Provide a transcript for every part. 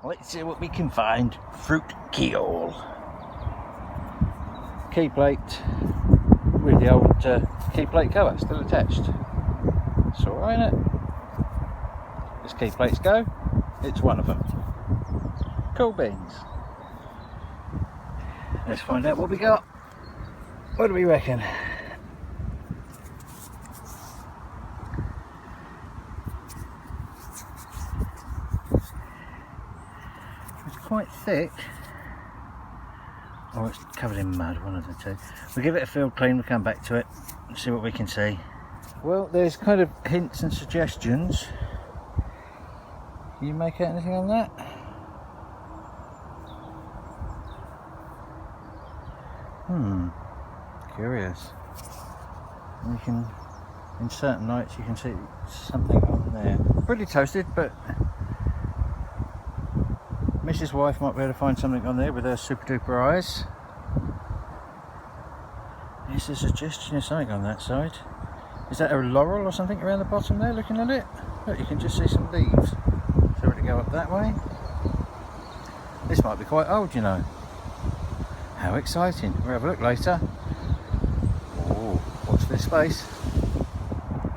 Let's see what we can find. Fruit keyhole. Key plate with the old key plate cover still attached. It's alright, isn't it? As key plates go, it's one of them. Cool beans. Let's find out what we got. What do we reckon? It's quite thick. Or it's covered in mud, one of the two. We'll give it a field clean, we'll come back to it and see what we can see. Well, there's kind of hints and suggestions. Can you make out anything on that? Curious. You can, in certain nights you can see something on there. Pretty toasted, but Mrs. Wife might be able to find something on there with her super duper eyes. There's a suggestion of something on that side. Is that a laurel or something around the bottom there, looking at it? Look, you can just see some leaves. So we're to go up that way. This might be quite old, you know. How exciting. We'll have a look later. Oh, watch this space.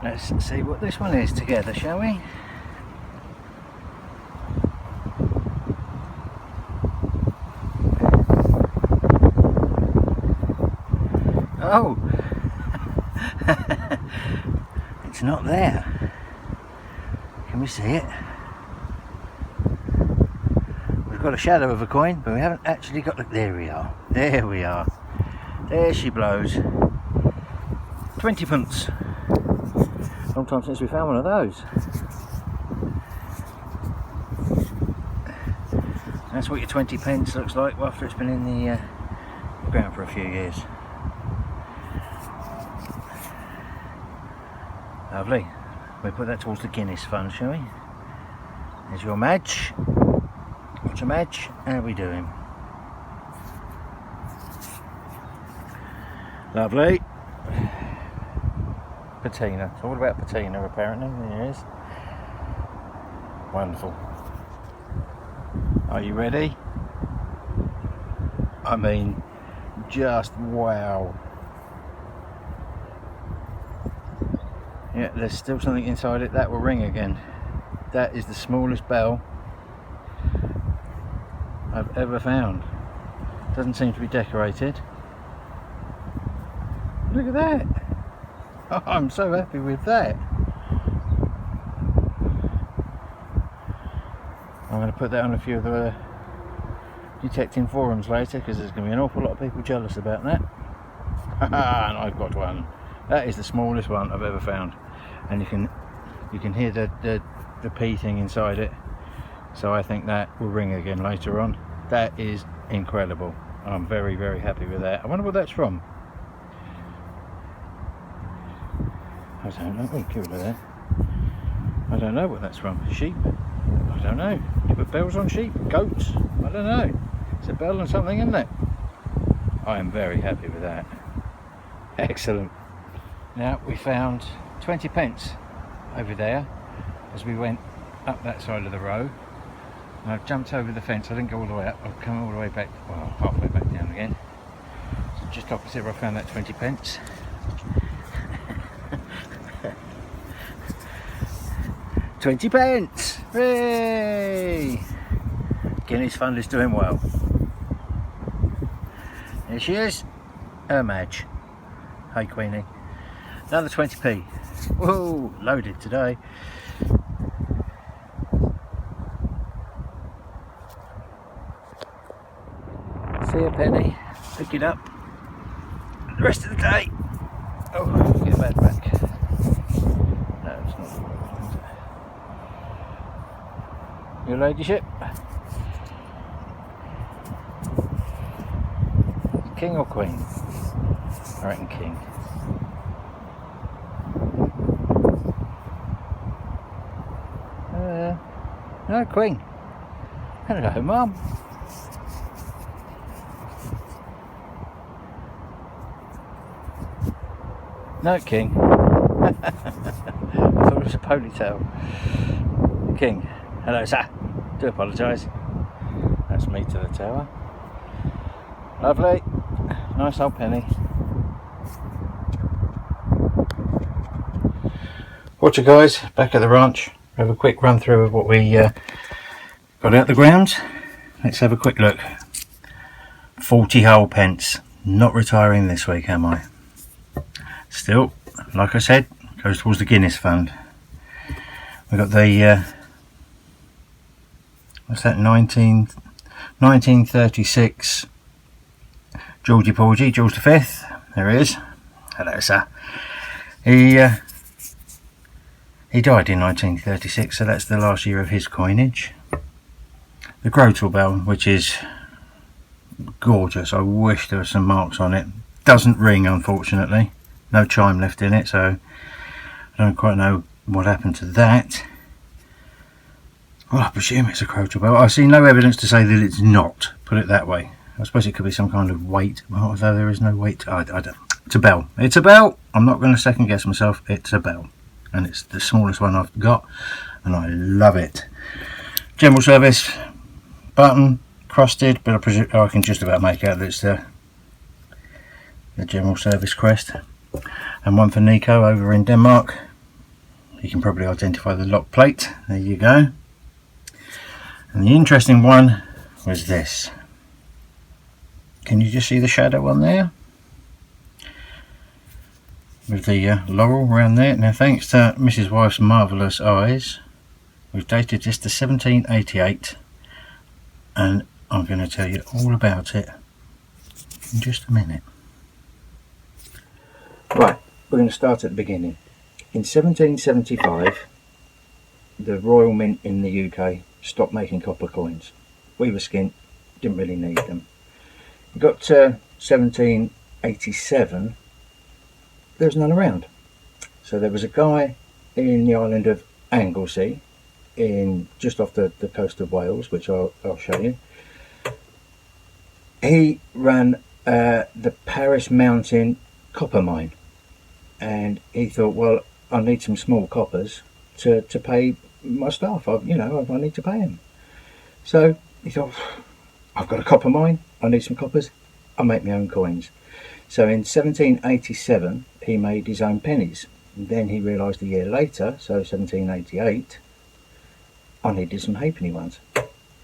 Let's see what this one is together, shall we? Oh! It's not there. Can we see it? We've got a shadow of a coin, but we haven't actually got. Look, there we are. There we are. There she blows. 20 pence. Long time since we found one of those. That's what your 20 pence looks like after it's been in the ground for a few years. Lovely. We'll put that towards the Guinness fund, shall we? There's your Madge. What's a Madge? How are we doing? Lovely. Patina. It's all about patina, apparently. There it is. Wonderful. Are you ready? I mean, just wow. Yeah, there's still something inside it. That will ring again. That is the smallest bell I've ever found. Doesn't seem to be decorated. Look at that. Oh, I'm so happy with that. I'm going to put that on a few of the detecting forums later, because there's going to be an awful lot of people jealous about that. And I've got one. That is the smallest one I've ever found, and you can hear the P thing inside it. So I think that will ring again later on. That is incredible. I'm very, very happy with that. I wonder what that's from. I don't know. Oh, give it there. I don't know what that's from. Sheep? I don't know. You put bells on sheep? Goats? I don't know. It's a bell and something, isn't it? I am very happy with that. Excellent. Now we found 20 pence over there as we went up that side of the row. And I've jumped over the fence. I didn't go all the way up. I've come all the way back, well, halfway back down again. So just opposite where I found that 20 pence. 20 pence! Hooray! Guinness Fund is doing well. There she is. Her Madge. Hey Queenie. Another 20p. Whoa, loaded today. See a penny. Pick it up. The rest of the day. Oh, get that back. No, it's not. Your ladyship. King or queen? I reckon king. No, queen. Hello, Mum. No, king. I thought it was a ponytail. King. Hello, sir. Do apologise. That's me to the tower. Lovely. Nice old penny. Watcher guys, back at the ranch. Have a quick run through of what we got out the ground. Let's have a quick look. 40 whole pence. Not retiring this week, am I? Still, like I said, goes towards the Guinness Fund. We've got the what's that, 1936 Georgie Porgy, George V. There he is. Hello, sir. He died in 1936, so that's the last year of his coinage. The Grotel bell, which is gorgeous. I wish there were some marks on it. Doesn't ring, unfortunately. No chime left in it, so I don't quite know what happened to that. Well, I presume it's a Grotel bell. I see no evidence to say that it's not, put it that way. I suppose it could be some kind of weight, although there is no weight. I don't. It's a bell. It's a bell. I'm not going to second guess myself. It's a bell. And it's the smallest one I've got, and I love it. General service button, crusted, but I presume I can just about make out that it's the general service crest. And one for Nico over in Denmark. You can probably identify the lock plate. There you go. And the interesting one was this. Can you just see the shadow on there? With the laurel around there. Now, thanks to Mrs. Wife's marvellous eyes, we've dated this to 1788, and I'm going to tell you all about it in just a minute. Right, we're going to start at the beginning. In 1775, the Royal Mint in the UK stopped making copper coins. We were skint, didn't really need them. We got to 1787, there was none around. So there was a guy in the island of Anglesey, just off the coast of Wales, which I'll show you. He ran the Paris Mountain copper mine, and he thought, well, I need some small coppers to pay my staff. I need to pay them. So he thought, I've got a copper mine, I need some coppers, I'll make my own coins. So in 1787 he made his own pennies. And then he realised a year later, so 1788, I needed some halfpenny ones.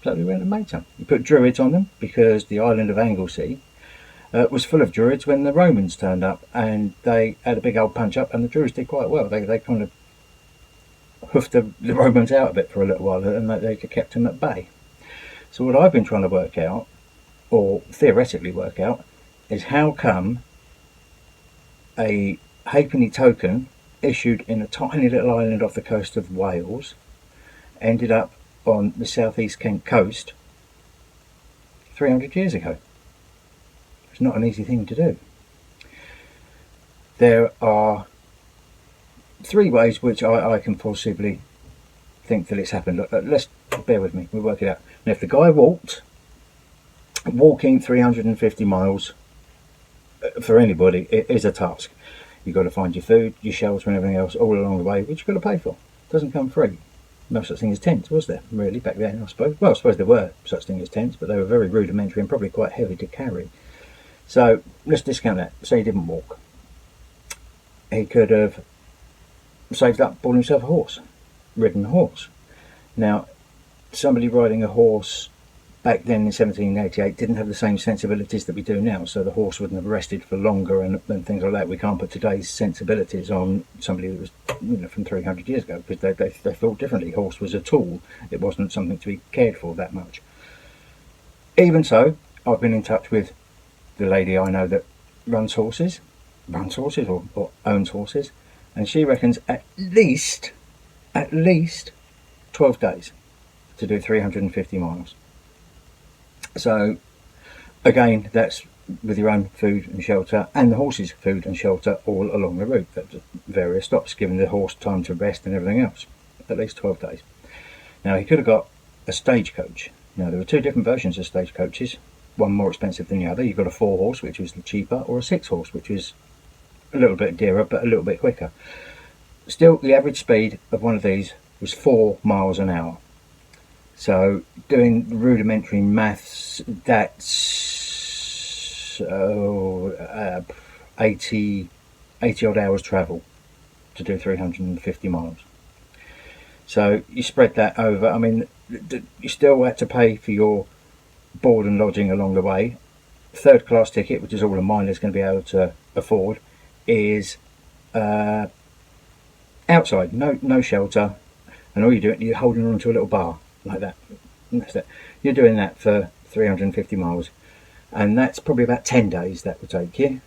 So we went and made some. He put Druids on them because the island of Anglesey was full of Druids when the Romans turned up, and they had a big old punch up, and the Druids did quite well. They kind of hoofed the Romans out a bit for a little while, and they kept them at bay. So what I've been trying to work out, or theoretically work out, is how come a halfpenny token issued in a tiny little island off the coast of Wales ended up on the southeast Kent coast 300 years ago. It's not an easy thing to do. There are three ways which I can possibly think that it's happened. Let's bear with me, we'll work it out. And if the guy walking 350 miles for anybody, it is a task. You've got to find your food, your shelter and everything else all along the way, which you've got to pay for. It doesn't come free. No such thing as tents, was there, really, back then, I suppose? Well, I suppose there were such things as tents, but they were very rudimentary and probably quite heavy to carry. So let's discount that. Say he didn't walk. He could have saved up, bought himself a horse, ridden a horse. Now, somebody riding a horse back then in 1788 didn't have the same sensibilities that we do now, so the horse wouldn't have rested for longer and things like that. We can't put today's sensibilities on somebody that was from 300 years ago, because they thought differently. Horse was a tool, it wasn't something to be cared for that much. Even so, I've been in touch with the lady I know that runs horses or owns horses, and she reckons at least 12 days to do 350 miles. So again, that's with your own food and shelter and the horse's food and shelter all along the route at various stops, giving the horse time to rest and everything else. At least 12 days. Now, he could have got a stagecoach. Now, there were two different versions of stagecoaches, one more expensive than the other. You've got a 4-horse, which was cheaper, or a 6-horse, which was a little bit dearer but a little bit quicker. Still, the average speed of one of these was 4 miles an hour. So doing rudimentary maths, that's 80 odd hours travel to do 350 miles. So you spread that over, I mean, you still had to pay for your board and lodging along the way. Third class ticket, which is all a miner's going to be able to afford, is outside, no shelter, and all you're doing, you're holding on to a little bar like that. And that's it. You're doing that for 350 miles, and that's probably about 10 days that would take you,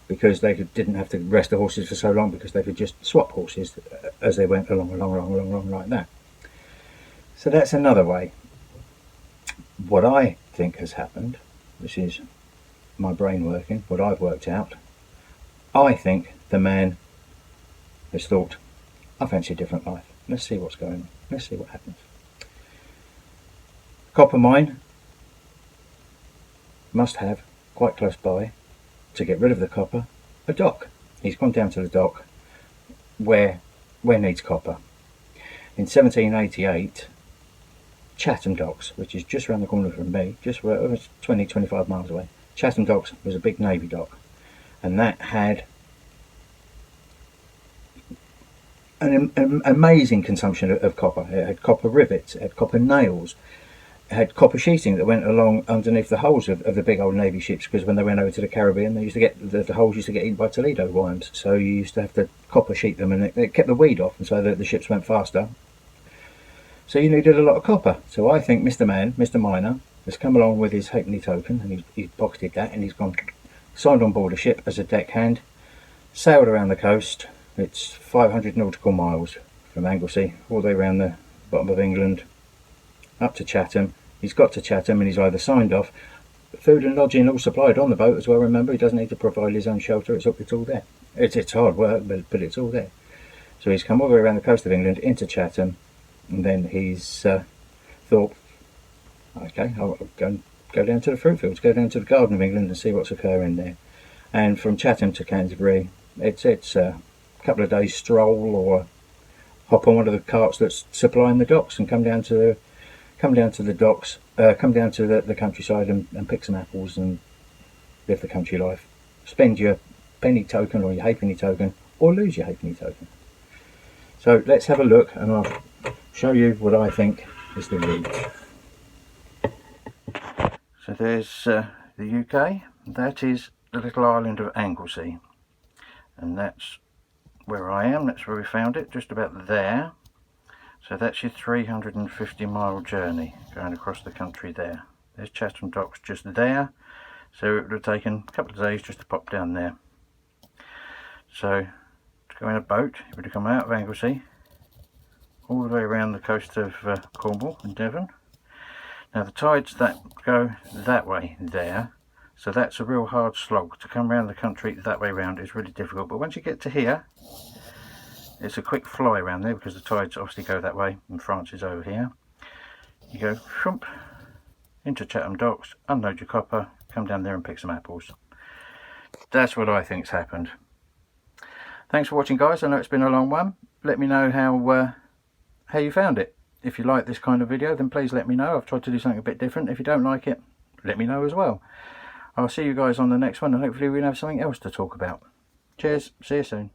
because they didn't have to rest the horses for so long, because they could just swap horses as they went along like that. So that's another way. What I think has happened, this is my brain working, what I've worked out, I think the man has thought, I fancy a different life. Let's see what's going on. Let's see what happens. Copper mine must have, quite close by, to get rid of the copper, a dock. He's gone down to the dock where needs copper. In 1788, Chatham Docks, which is just around the corner from me, just where it was 20-25 miles away, Chatham Docks was a big navy dock, and that had an amazing consumption of copper. It had copper rivets, it had copper nails, it had copper sheeting that went along underneath the hulls of the big old navy ships, because when they went over to the Caribbean, they used to get the hulls used to get eaten by Toledo worms, so you used to have to copper sheet them, and it kept the weed off, and so the ships went faster. So you needed a lot of copper. So I think Mr. Miner, has come along with his halfpenny token, and he's pocketed that, and he's gone, signed on board a ship as a deckhand, sailed around the coast. It's 500 nautical miles from Anglesey all the way around the bottom of England up to Chatham. He's got to Chatham, and he's either signed off, food and lodging all supplied on the boat as well. Remember, he doesn't need to provide his own shelter. It's all there. It's hard work, but it's all there. So he's come all the way around the coast of England into Chatham, and then he's thought, okay, I'll go down to the fruit fields, go down to the Garden of England and see what's occurring there. And from Chatham to Canterbury, it's a couple of days stroll, or hop on one of the carts that's supplying the docks and come down to the docks, come down to the countryside and pick some apples and live the country life. Spend your penny token or your halfpenny token, or lose your halfpenny token. So let's have a look, and I'll show you what I think is the route. So there's the UK. That is the little island of Anglesey, and that's where I am. That's where we found it, just about there. So that's your 350 mile journey going across the country there. There's Chatham Docks just there, so it would have taken a couple of days just to pop down there. So to go in a boat, you would have come out of Anglesey all the way around the coast of Cornwall and Devon. Now the tides that go that way there, so that's a real hard slog. To come around the country that way round is really difficult, but once you get to here, it's a quick fly around there, because the tides obviously go that way and France is over here. You go shump into Chatham Docks, unload your copper, come down there and pick some apples. That's what I think's happened. Thanks for watching, guys. I know it's been a long one. Let me know how you found it. If you like this kind of video, then please let me know. I've tried to do something a bit different. If you don't like it, let me know as well. I'll see you guys on the next one, and hopefully we'll have something else to talk about. Cheers, see you soon.